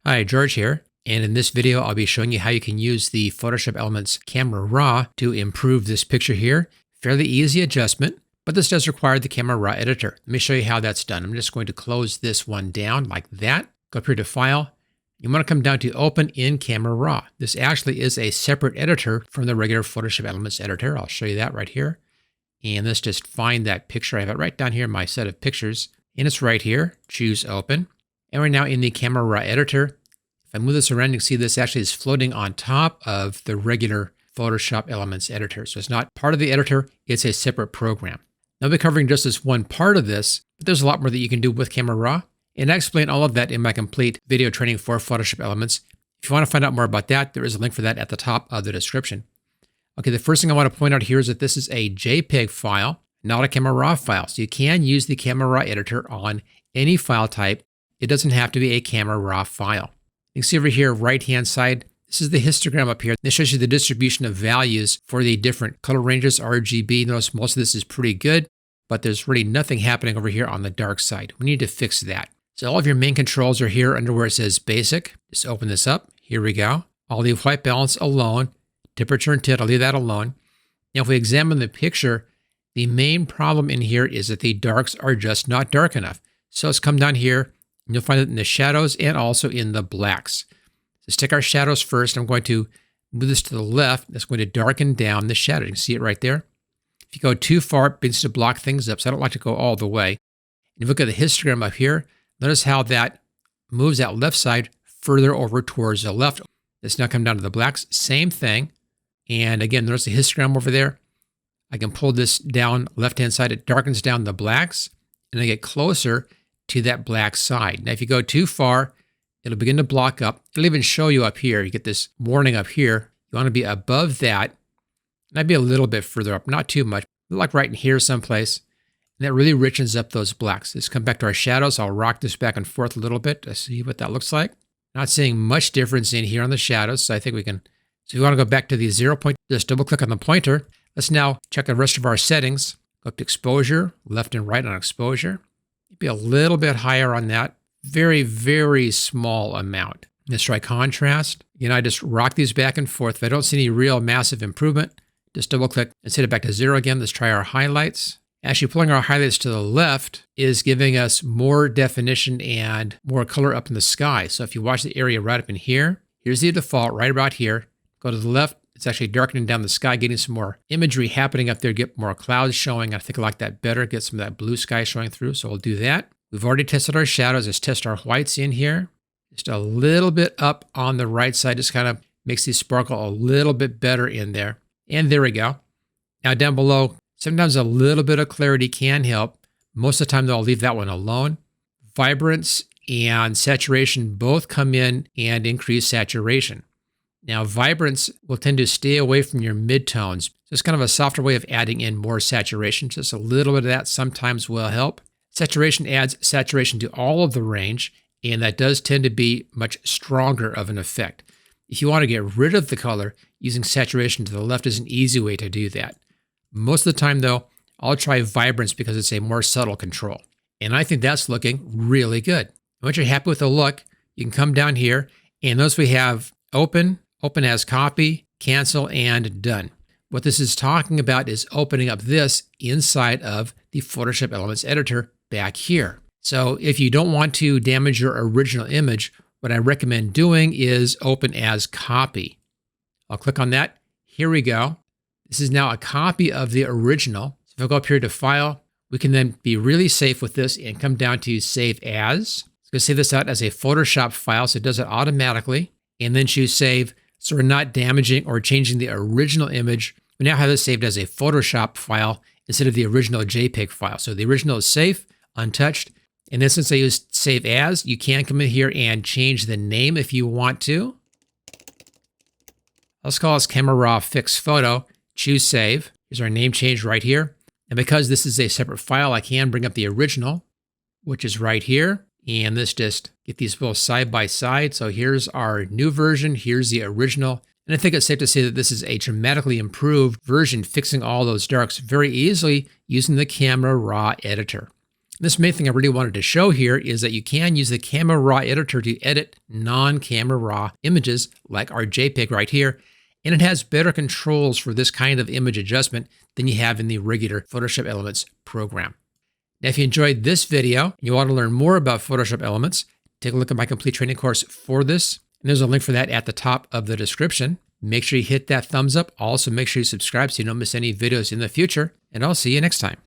Hi, George here, and in this video I'll be showing you how you can use the Photoshop Elements Camera Raw to improve this picture here. Fairly easy adjustment, but this does require the Camera Raw editor. Let me show you how that's done. I'm just going to close this one down like that. Go up here to File. You want to come down to Open in Camera Raw. This actually is a separate editor from the regular Photoshop Elements editor. I'll show you that right here. And let's just find that picture. I have it right down here in my set of pictures, and it's right here. Choose Open. And we're now in the Camera Raw editor. If I move this around, you can see this actually is floating on top of the regular Photoshop Elements editor. So it's not part of the editor, it's a separate program. Now I'll be covering just this one part of this, but there's a lot more that you can do with Camera Raw. And I explain all of that in my complete video training for Photoshop Elements. If you want to find out more about that, there is a link for that at the top of the description. Okay, the first thing I want to point out here is that this is a JPEG file, not a Camera Raw file. So you can use the Camera Raw editor on any file type. It doesn't have to be a Camera Raw file. You can see over here, right-hand side, this is the histogram up here. This shows you the distribution of values for the different color ranges, RGB. Notice most of this is pretty good, but there's really nothing happening over here on the dark side. We need to fix that. So all of your main controls are here under where it says Basic. Just open this up. Here we go. I'll leave white balance alone. Temperature and tint, I'll leave that alone. Now if we examine the picture, the main problem in here is that the darks are just not dark enough. So let's come down here. And you'll find it in the shadows and also in the blacks. Let's take our shadows first. I'm going to move this to the left. That's going to darken down the shadow. You can see it right there. If you go too far, it begins to block things up. So I don't like to go all the way. And if you look at the histogram up here, notice how that moves that left side further over towards the left. Let's now come down to the blacks. Same thing. And again, notice the histogram over there. I can pull this down left-hand side. It darkens down the blacks. And I get closer to that black side. Now, if you go too far, it'll begin to block up. It'll even show you up here. You get this warning up here. You want to be above that. And I'd be a little bit further up, not too much, like right in here someplace. And that really richens up those blacks. Let's come back to our shadows. I'll rock this back and forth a little bit to see what that looks like. Not seeing much difference in here on the shadows, so I think we can. So if you want to go back to the 0 point, just double click on the pointer. Let's now check the rest of our settings. Go up to exposure, left and right on exposure. Be a little bit higher on that. Very, very small amount. Let's try contrast. Again, I just rock these back and forth. If I don't see any real massive improvement, just double click and set it back to 0 again. Let's try our highlights. Actually, pulling our highlights to the left is giving us more definition and more color up in the sky. So if you watch the area right up in here, here's the default right about here. Go to the left. It's actually darkening down the sky, getting some more imagery happening up there, get more clouds showing. I think I like that better, get some of that blue sky showing through, so we'll do that. We've already tested our shadows. Let's test our whites in here. Just a little bit up on the right side, just kind of makes these sparkle a little bit better in there. And there we go. Now down below, sometimes a little bit of clarity can help. Most of the time, though, I'll leave that one alone. Vibrance and saturation both come in and increase saturation. Now, vibrance will tend to stay away from your midtones. So it's kind of a softer way of adding in more saturation. Just a little bit of that sometimes will help. Saturation adds saturation to all of the range, and that does tend to be much stronger of an effect. If you want to get rid of the color, using saturation to the left is an easy way to do that. Most of the time, though, I'll try vibrance because it's a more subtle control. And I think that's looking really good. Once you're happy with the look, you can come down here, and notice we have open as copy, cancel, and done. What this is talking about is opening up this inside of the Photoshop Elements editor back here. So if you don't want to damage your original image, what I recommend doing is open as copy. I'll click on that. Here we go. This is now a copy of the original. So if I go up here to File, we can then be really safe with this and come down to Save As. It's going to save this out as a Photoshop file, so it does it automatically. And then choose Save. So we're not damaging or changing the original image. We now have this saved as a Photoshop file instead of the original JPEG file. So the original is safe, untouched. In this instance, I use Save As. You can come in here and change the name if you want to. Let's call this Camera Raw Fix Photo. Choose Save. Here's our name change right here. And because this is a separate file, I can bring up the original, which is right here. And let's just get these both side by side. So here's our new version. Here's the original. And I think it's safe to say that this is a dramatically improved version, fixing all those darks very easily using the Camera Raw editor. This main thing I really wanted to show here is that you can use the Camera Raw editor to edit non-Camera Raw images like our JPEG right here, and it has better controls for this kind of image adjustment than you have in the regular Photoshop Elements program. Now, if you enjoyed this video and you want to learn more about Photoshop Elements, take a look at my complete training course for this. And there's a link for that at the top of the description. Make sure you hit that thumbs up. Also, make sure you subscribe so you don't miss any videos in the future. And I'll see you next time.